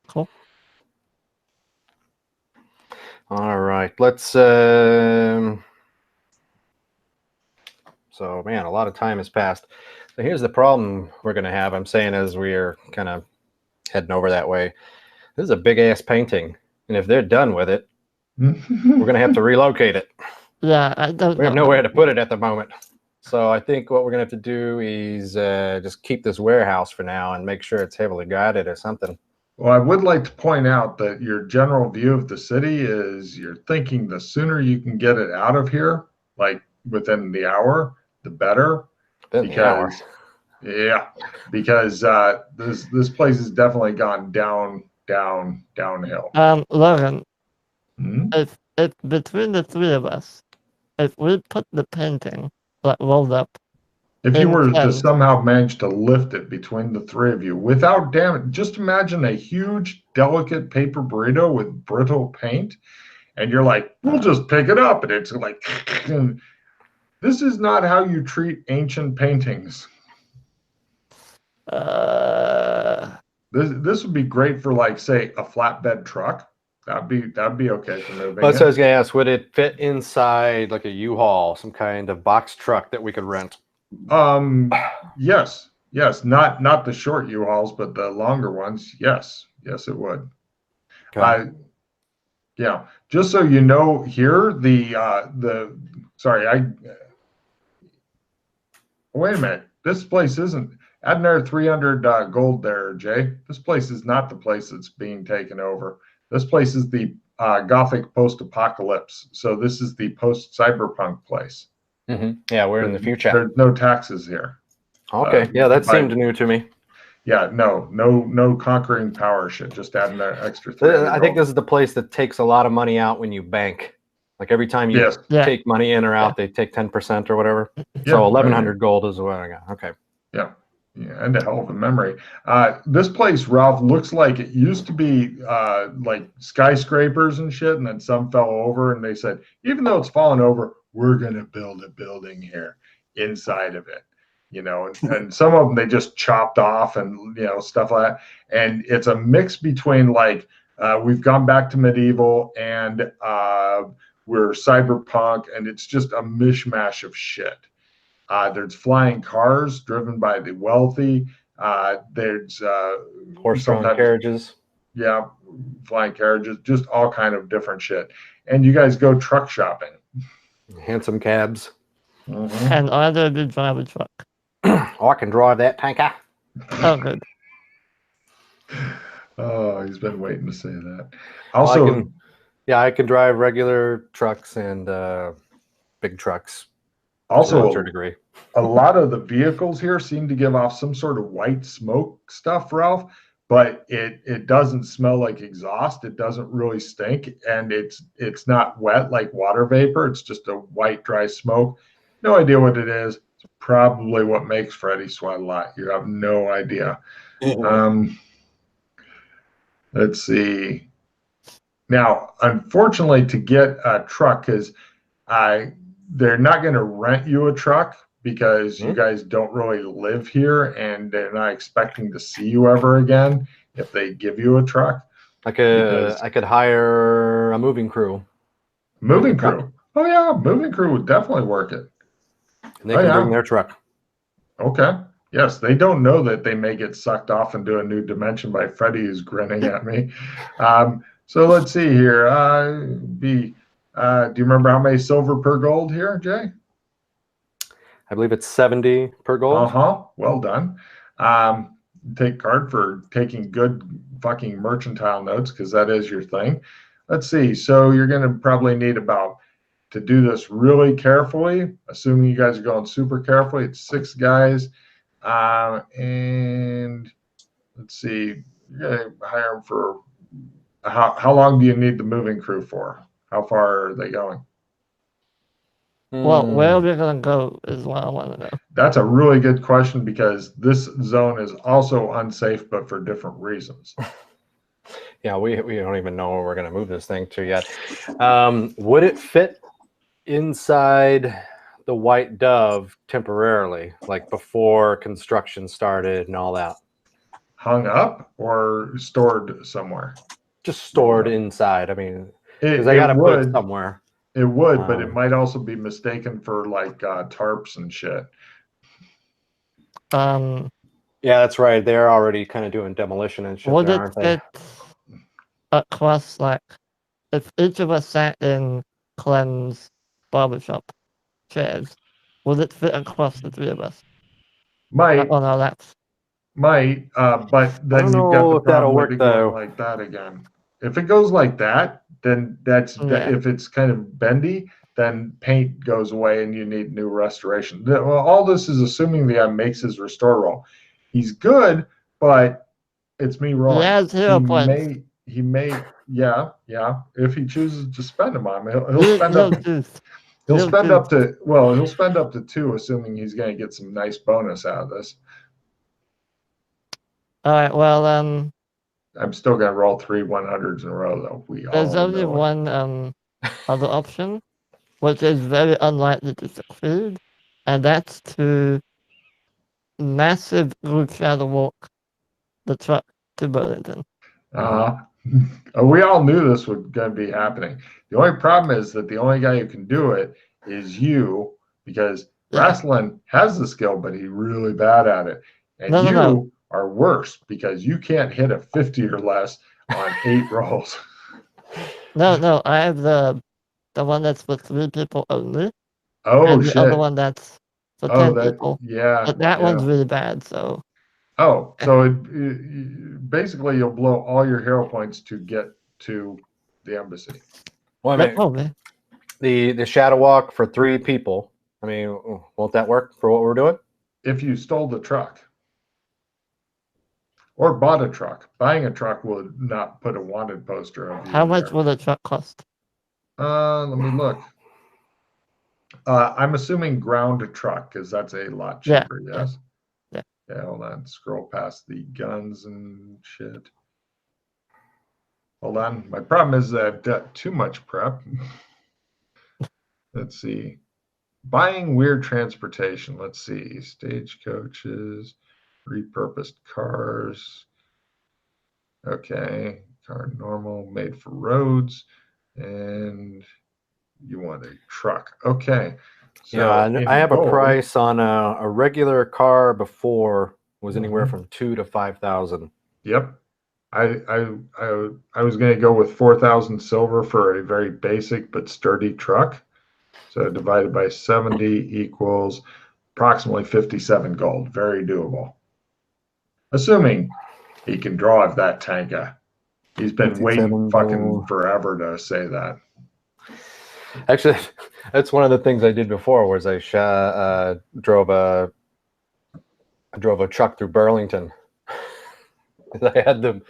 Cool. All right, let's so man, a lot of time has passed. So here's the problem we're going to have. I'm saying as we're kind of heading over that way, this is a big ass painting, and if they're done with it, we're going to have to relocate it. Yeah, I don't We have know. nowhere to put it at the moment. So I think what we're going to have to do is just keep this warehouse for now and make sure it's heavily guarded or something. Well, I would like to point out that your general view of the city is you're thinking the sooner you can get it out of here, like within the hour, the better. Because this place has definitely gone downhill. Logan, Hmm? if between the three of us, if we put the painting like rolled up, If you were to and- somehow manage to lift it between the three of you without damage, just imagine a huge, delicate paper burrito with brittle paint, and you're like, we'll just pick it up, and it's like, this is not how you treat ancient paintings. This would be great for, like, say, a flatbed truck. That'd be okay for moving. That's what I was going to ask. Would it fit inside like a U-Haul, some kind of box truck that we could rent? Yes, not the short U-Hauls, but the longer ones. Yes, it would. Okay. Yeah. Just so you know, here wait a minute. This place isn't. Add another 300 gold there, Jay. This place is not the place that's being taken over. This place is the Gothic post-apocalypse. So this is the post-cyberpunk place. Yeah, we're in the future. There's no taxes here. Okay, yeah, that seemed new to me. Yeah, no conquering power shit. Just adding an extra 300 I think this is the place that takes a lot of money out when you bank. Like every time you take money in or out, they take 10% or whatever. So 1,100 gold is what I got. Okay. Yeah, and a hell of a memory. This place, Ralph, looks like it used to be like skyscrapers and shit, and then some fell over, and they said, even though it's fallen over, we're gonna build a building here inside of it. And some of them they just chopped off and stuff like that. And it's a mix between like we've gone back to medieval and we're cyberpunk, and it's just a mishmash of shit. There's flying cars driven by the wealthy. There's horse-drawn carriages. Yeah, flying carriages, just all kind of different shit. And you guys go truck shopping. Handsome cabs. And either did drive a truck. Oh, I can drive that tanker. Oh, good. Oh, he's been waiting to say that. Also, I can drive regular trucks and big trucks. Also, to a degree. A lot of the vehicles here seem to give off some sort of white smoke stuff, Ralph, but it doesn't smell like exhaust. It doesn't really stink, and it's not wet like water vapor. It's just a white, dry smoke. No idea what it is. It's probably what makes Freddy sweat a lot. You have no idea. Let's see. Now, unfortunately, to get a truck, because they're not going to rent you a truck because you guys don't really live here, and they're not expecting to see you ever again if they give you a truck. I could hire a moving crew. Moving crew. Oh yeah, moving crew would definitely work it. And they can bring their truck. Okay. Yes, they don't know that they may get sucked off into a new dimension by Freddy, who's grinning at me. So let's see here. Do you remember how many silver per gold here, Jay? I believe it's 70 per gold. Well done. Take card for taking good fucking mercantile notes, because that is your thing. Let's see. So you're going to probably need to do this really carefully, assuming you guys are going super carefully. It's 6 guys. And let's see. You're going to hire them for how long do you need the moving crew for? How far are they going? Well, where are we going to go is what I want to know. That's a really good question, because this zone is also unsafe, but for different reasons. Yeah, we don't even know where we're going to move this thing to yet. Would it fit inside the White Dove temporarily, like before construction started and all that? Hung up or stored somewhere? Just stored inside. I mean, because I got to put it somewhere. It would, but it might also be mistaken for like tarps and shit. Yeah, that's right. They're already kind of doing demolition and shit. Would it fit across, like, if each of us sat in Clem's barbershop chairs, would it fit across the 3 of us? Might. On our laps? Might, but then you've got the problem with it going like that again. If it goes like that, then if it's kind of bendy, then paint goes away and you need new restoration. Well, all this is assuming the guy makes his restore roll. He's good, but it's me rolling. He has hero points. He may, yeah. If he chooses to spend them on him, he'll spend up to 2, assuming he's going to get some nice bonus out of this. All right. Well, I'm still going to roll 3 100s in a row, though. There's only one other option, which is very unlikely to succeed, and that's to massive group shadow walk the truck to Burlington. We all knew this was going to be happening. The only problem is that the only guy who can do it is you, because Wrestling has the skill, but he's really bad at it. And you are worse, because you can't hit a 50 or less on 8 rolls. No, I have the one that's for 3 people only. Oh, and shit. The other one that's for 10 people. Yeah. But that one's really bad, so. Oh, so basically you'll blow all your hero points to get to the embassy. Well, I mean, the shadow walk for 3 people I mean, won't that work for what we're doing? If you stole the truck or bought a truck, buying a truck would not put a wanted poster of you How much there. will the truck cost? Let me look. I'm assuming ground truck because that's a lot cheaper. Yes. Yeah. Yeah. Hold on. Scroll past the guns and shit. Hold on. My problem is that too much prep. Let's see. Buying weird transportation. Let's see. Stagecoaches, repurposed cars. Okay. Car normal, made for roads. And you want a truck. Okay. So yeah, I have a price on a regular car before was anywhere from 2,000 to 5,000. Yep. I was going to go with 4,000 silver for a very basic but sturdy truck. So divided by 70 equals approximately 57 gold. Very doable. Assuming he can drive that tanker. He's been waiting fucking forever to say that. Actually, that's one of the things I did before was I drove a truck through Burlington. I had to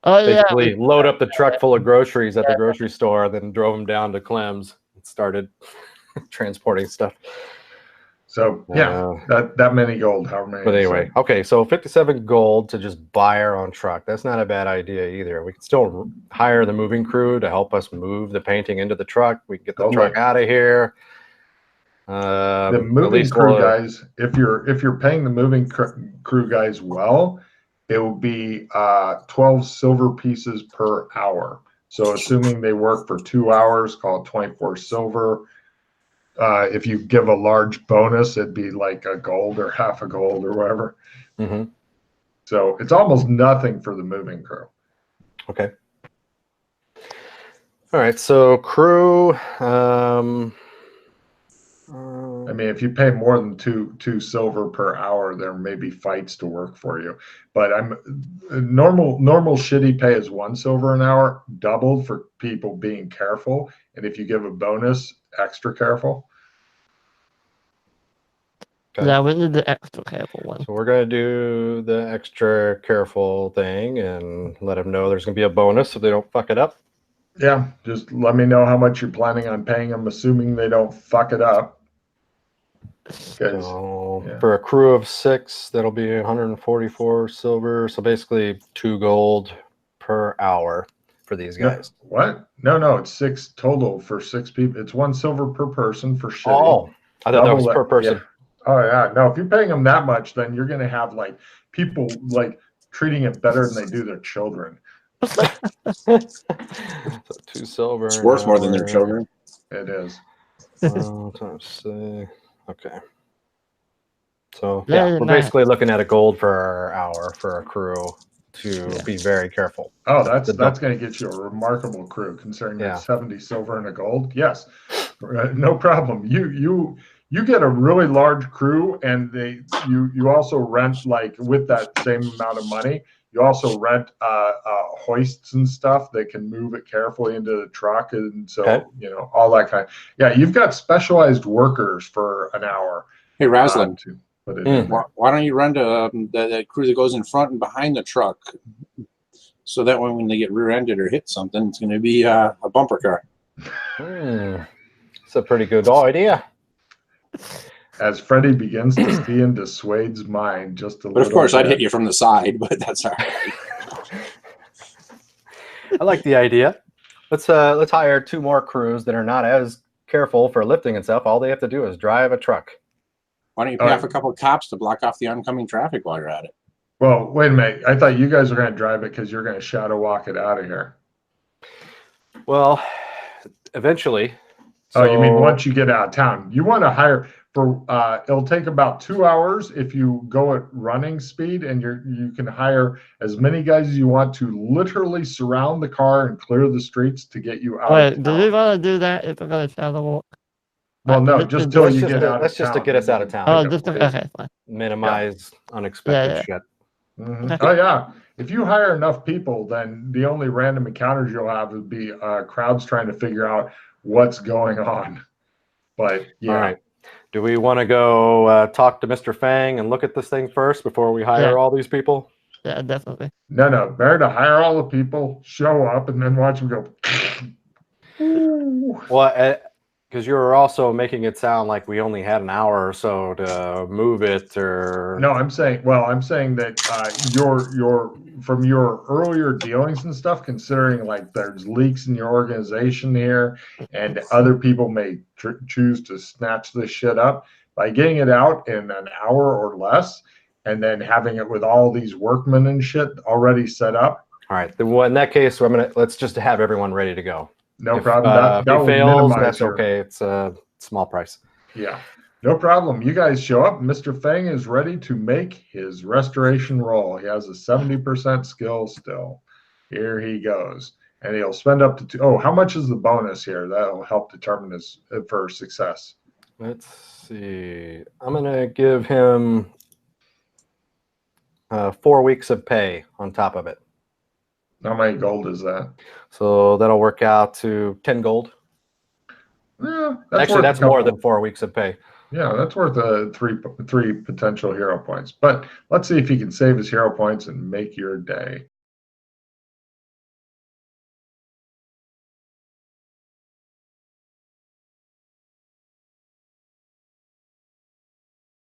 basically load up the truck full of groceries at the grocery store, then drove them down to Clem's and started transporting stuff. So yeah, that many gold, however many. But anyway, okay, so 57 gold to just buy our own truck. That's not a bad idea either. We can still hire the moving crew to help us move the painting into the truck. We can get the truck out of here. The moving crew guys, if you're paying the moving crew guys well, it will be 12 silver pieces per hour. So assuming they work for 2 hours, call it 24 silver. If you give a large bonus, it'd be like a gold or half a gold or whatever. Mm-hmm. So it's almost nothing for the moving crew. Okay. All right. So crew. I mean, if you pay more than two silver per hour, there may be fights to work for you. But normal shitty pay is 1 silver an hour, doubled for people being careful. And if you give a bonus, extra careful. Okay. Yeah, we need the extra careful one. So we're gonna do the extra careful thing and let them know there's gonna be a bonus if they don't fuck it up. Yeah, just let me know how much you're planning on paying them, assuming they don't fuck it up. So for a crew of 6, that'll be 144 silver. So basically 2 gold per hour for these guys. No, what? No, it's 6 total for 6 people. It's 1 silver per person for shitty. Oh, I thought that was per person. Yeah. Oh yeah, no. If you're paying them that much, then you're gonna have like people like treating it better than they do their children. So 2 silver. It's worth more than their children. It is. Times 6. Okay. So yeah, we're basically looking at a gold per hour for a crew to be very careful. Oh, that's going to get you a remarkable crew considering that 70 silver and a gold. Yes, no problem. You get a really large crew, and you also rent, like, with that same amount of money. You also rent hoists and stuff that can move it carefully into the truck, and so all that kind. Yeah, you've got specialized workers for an hour. Hey, Raslin, why don't you run to that crew that goes in front and behind the truck, so that when they get rear-ended or hit something, it's going to be a bumper car. It's a pretty good idea. As Freddie begins to see into Swade's mind just a little bit. But of course, I'd hit you from the side, but that's all right. I like the idea. Let's hire 2 more crews that are not as careful for lifting and stuff. All they have to do is drive a truck. Why don't you pay off a couple of cops to block off the oncoming traffic while you're at it? Well, wait a minute. I thought you guys were going to drive it because you're going to shadow walk it out of here. Well, eventually. Oh, you mean once you get out of town? You want to hire for? It'll take about 2 hours if you go at running speed, and you can hire as many guys as you want to literally surround the car and clear the streets to get you out. Wait, do we want to do that if we're going to shadow walk? Well, no, just till you get out of town. That's just to get us out of town. Oh, just okay, fine. Minimize unexpected shit. Mm-hmm. Oh, yeah. If you hire enough people, then the only random encounters you'll have would be crowds trying to figure out what's going on. But, yeah. All right. Do we want to go talk to Mr. Fang and look at this thing first before we hire all these people? Yeah, definitely. No. Better to hire all the people, show up, and then watch them go. Well, because you were also making it sound like we only had an hour or so to move it, or No, I'm saying that your from your earlier dealings and stuff, considering like there's leaks in your organization here, and other people may choose to snatch this shit up by getting it out in an hour or less, and then having it with all these workmen and shit already set up. All right. Then, well, in that case, let's just have everyone ready to go. No problem. If he fails, that's okay. It's a small price. Yeah, no problem. You guys show up. Mr. Fang is ready to make his restoration roll. He has a 70% skill still. Here he goes. And he'll spend up to how much is the bonus here? That'll help determine his for success. Let's see. I'm going to give him 4 weeks of pay on top of it. How many gold is that? So that'll work out to 10 gold. Yeah, actually, that's more than 4 weeks of pay. Yeah, that's worth three potential hero points. But let's see if he can save his hero points and make your day.